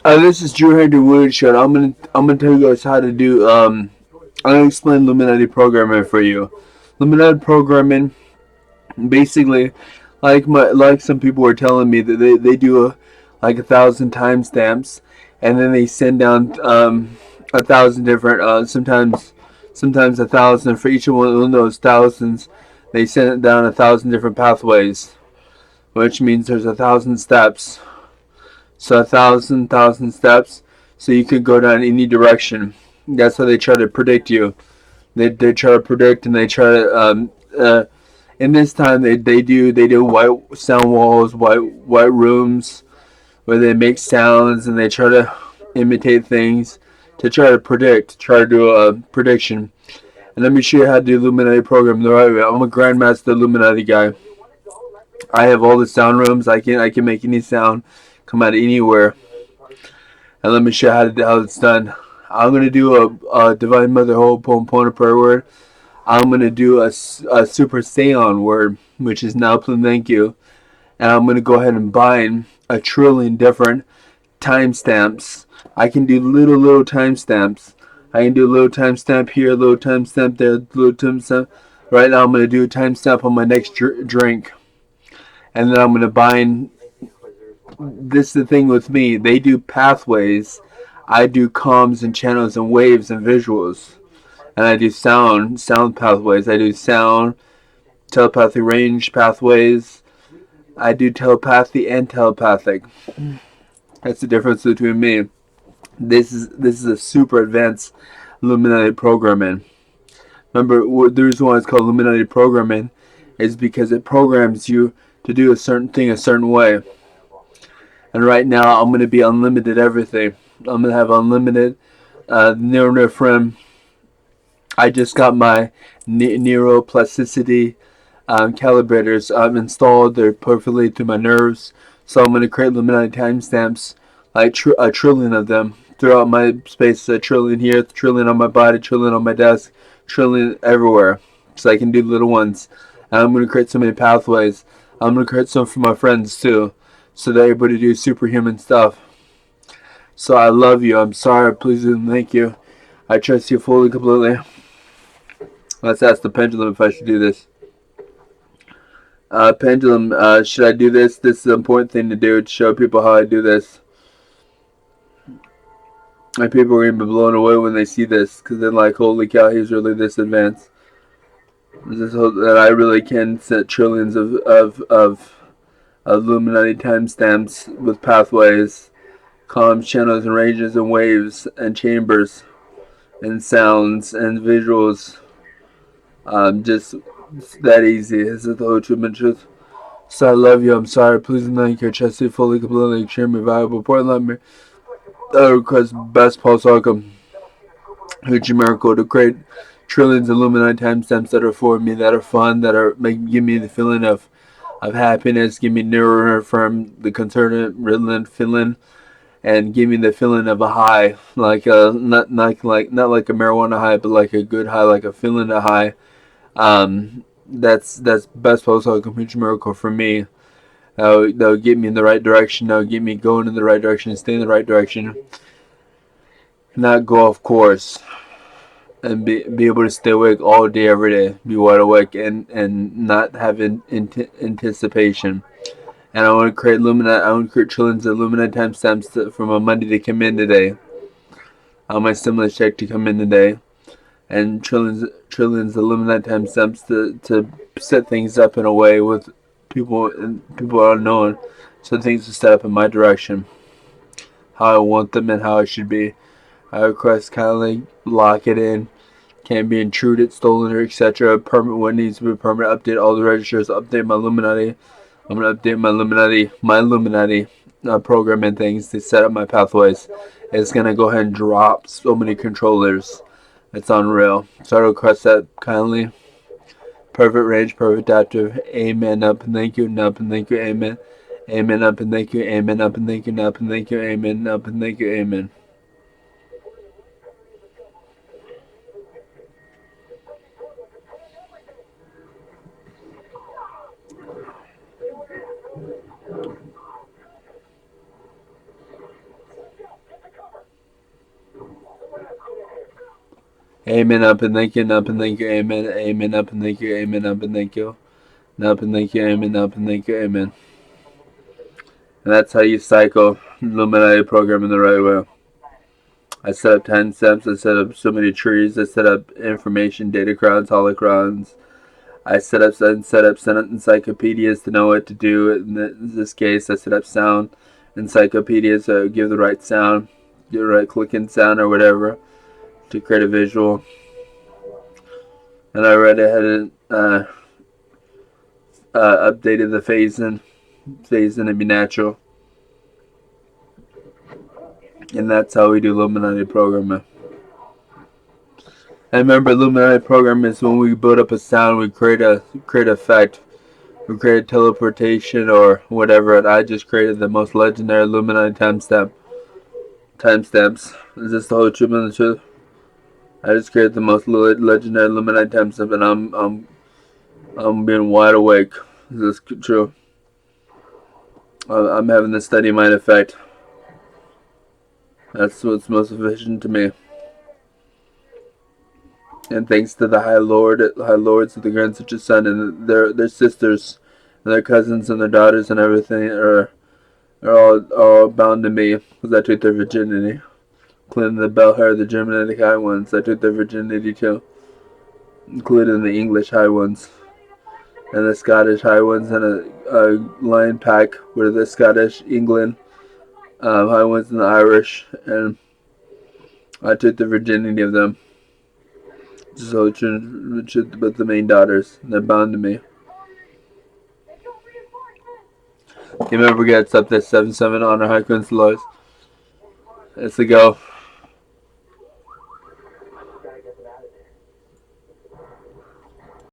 This is Drew Henry Wood Show. I'm gonna tell you guys how to do. I'm gonna explain Luminati programming for you. Luminati programming, basically, like some people were telling me that they do like 1,000 timestamps, and then they send down 1,000 different sometimes 1,000 for each one of those thousands. They send it down 1,000 different pathways, which means there's 1,000 steps. So 1,000 steps, so you could go down any direction. That's how they try to predict you. They try to predict, and they try to in this time they do white sound walls, white rooms where they make sounds, and they try to imitate things to try to predict, try to do a prediction. And let me show you how to do Illuminati program the right way. I'm a Grandmaster Illuminati guy. I have all the sound rooms. I can make any sound come out of anywhere. And let me show you how it's done. I'm going to do a Divine Mother Ho'oponopono prayer word. I'm going to do a Super Saiyan word, which is now please thank you. And I'm going to go ahead and bind a trillion different timestamps. I can do little timestamps. I can do a little timestamp here, a little timestamp there, a little timestamp. Right now I'm going to do a timestamp on my next drink. And then I'm going to bind. This is the thing with me. They do pathways. I do comms and channels and waves and visuals. And I do sound pathways. I do sound, telepathy range pathways. I do telepathy and telepathic. That's the difference between me. This is a super advanced Illuminati programming. Remember, the reason why it's called Illuminati programming is because it programs you to do a certain thing a certain way. And right now, I'm going to be unlimited everything. I'm going to have unlimited neurophrem. I just got my neuroplasticity calibrators installed. They're perfectly through my nerves. So I'm going to create Illuminati timestamps, like a trillion of them throughout my space. A trillion here, a trillion on my body, a trillion on my desk, a trillion everywhere. So I can do little ones. And I'm going to create so many pathways. I'm going to create some for my friends too, so they're able to do superhuman stuff. So I love you. I'm sorry. Please and thank you. I trust you fully, completely. Let's ask the pendulum if I should do this. Pendulum, should I do this? This is an important thing to do to show people how I do this. And people are going to be blown away when they see this, because they're like, holy cow, he's really this advanced. That I really can set trillions of Illuminati timestamps with pathways, comms, channels, and ranges, and waves, and chambers, and sounds, and visuals. Just that easy. This is the whole truth. So I love you. I'm sorry. Please and thank you. Trust you fully, completely, extremely valuable. Important. Let me. I request best pulse outcome. Huge miracle to create trillions of Illuminati timestamps that are for me, that are fun, that are give me the feeling of happiness, give me nearer from the concerned Ritalin feeling, and give me the feeling of a high, like not like a marijuana high, but like a good high, like a feeling of high. That's best pulse outcome. Huge miracle for me. That'll get me in the right direction. That'll get me going in the right direction, stay in the right direction, not go off course, and be able to stay awake all day, every day, be wide awake, and not have anticipation. And I want to create Luminati. I want to create trillions of Luminati timestamps from a Monday to come in today. I want my stimulus check to come in today, and trillions of Luminati timestamps to set things up in a way with people unknown, so things are set up in my direction, how I want them and how it should be. I request kindly lock it in. Can't be intruded, stolen, or etc. Permit what needs to be permanent. Update all the registers. Update my Illuminati. I'm gonna update my Illuminati program and things to set up my pathways. It's gonna go ahead and drop so many controllers. It's unreal. So I request that kindly. Perfect range, perfect adaptive. Amen. Up and thank you. And up and thank you. Amen. Amen. Up and thank you. Amen. Up and thank you. And up and thank you. Amen. Up and thank you. Amen. Amen. Up and thank you. Up and thank you. Amen. Amen. Up and thank you. Amen. Up and thank you. Up and thank you. Amen. Up and thank you. Amen. And that's how you cycle Luminati program in the right way. I set up 10 steps. I set up so many trees. I set up information data crowns, holocrons. I set up encyclopedias to know what to do. In this case, I set up sound encyclopedias to give the right sound, give the right clicking sound or whatever to create a visual. And I read ahead and updated the phasing to be natural. And that's how we do Luminati programming. And remember, Illuminati program is when we build up a sound, we create effect, we create teleportation or whatever. And I just created the most legendary Illuminati timestamps. Is this the whole truth and the truth? I just created the most legendary Illuminati timestamp, and I'm being wide awake. Is this true? I'm having the steady mind effect. That's what's most efficient to me. And thanks to the High Lords of the Grand Such Sun and their sisters, and their cousins and their daughters and everything are all bound to me because I took their virginity, including the Belhair, the Germanic High Ones. I took their virginity too, including the English High Ones and the Scottish High Ones, and a lion pack with the Scottish, England High Ones and the Irish, and I took the virginity of them. So but the main daughters, they're bound to me. You never forget, it's up there 7-7 on our high Lords. Let's go.